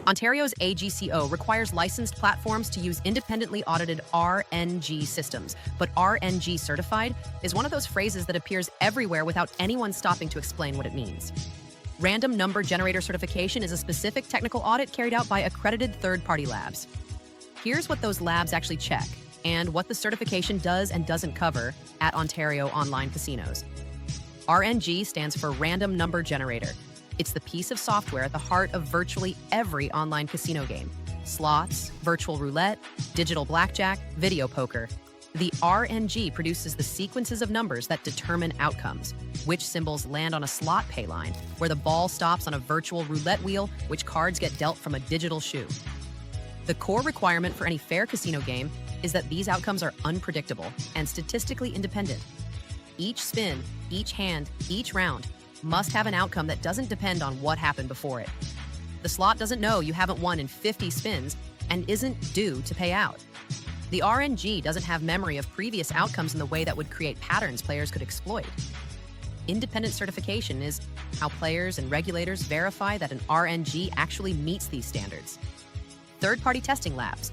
Ontario's AGCO requires licensed platforms to use independently audited RNG systems, but RNG certified is one of those phrases that appears everywhere without anyone stopping to explain what it means. Random number generator certification is a specific technical audit carried out by accredited third-party labs. Here's what those labs actually check and what the certification does and doesn't cover at Ontario online casinos. RNG stands for Random Number Generator. It's the piece of software at the heart of virtually every online casino game. Slots, virtual roulette, digital blackjack, video poker. The RNG produces the sequences of numbers that determine outcomes, which symbols land on a slot pay line, where the ball stops on a virtual roulette wheel, which cards get dealt from a digital shoe. The core requirement for any fair casino game is that these outcomes are unpredictable and statistically independent. Each spin, each hand, each round must have an outcome that doesn't depend on what happened before it. The slot doesn't know you haven't won in 50 spins and isn't due to pay out. The RNG doesn't have memory of previous outcomes in the way that would create patterns players could exploit. Independent certification is how players and regulators verify that an RNG actually meets these standards. Third-party testing labs.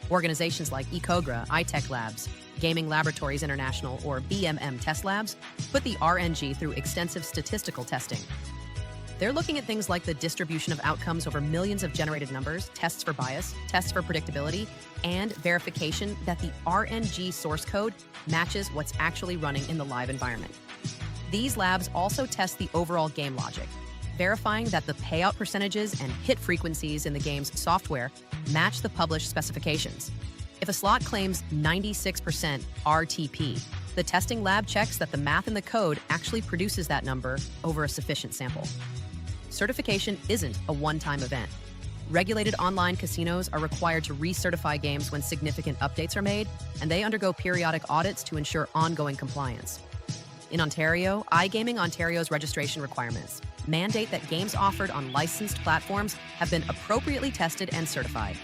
Organizations like eCogra, iTech Labs, Gaming Laboratories International, or BMM Test Labs put the RNG through extensive statistical testing. They're looking at things like the distribution of outcomes over millions of generated numbers, tests for bias, tests for predictability, and verification that the RNG source code matches what's actually running in the live environment. These labs also test the overall game logic, verifying that the payout percentages and hit frequencies in the game's software match the published specifications. If a slot claims 96% RTP, the testing lab checks that the math in the code actually produces that number over a sufficient sample. Certification isn't a one-time event. Regulated online casinos are required to recertify games when significant updates are made, and they undergo periodic audits to ensure ongoing compliance. In Ontario, iGaming Ontario's registration requirements mandate that games offered on licensed platforms have been appropriately tested and certified.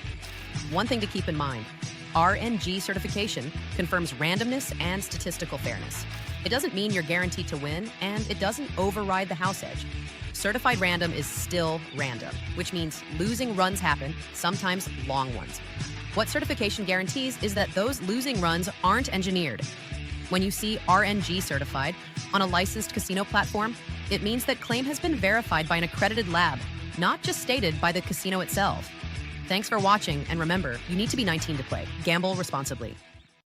One thing to keep in mind, RNG certification confirms randomness and statistical fairness. It doesn't mean you're guaranteed to win, and it doesn't override the house edge. Certified random is still random, which means losing runs happen, sometimes long ones. What certification guarantees is that those losing runs aren't engineered. When you see RNG certified on a licensed casino platform, it means that claim has been verified by an accredited lab, not just stated by the casino itself. Thanks for watching, and remember, you need to be 19 to play. Gamble responsibly.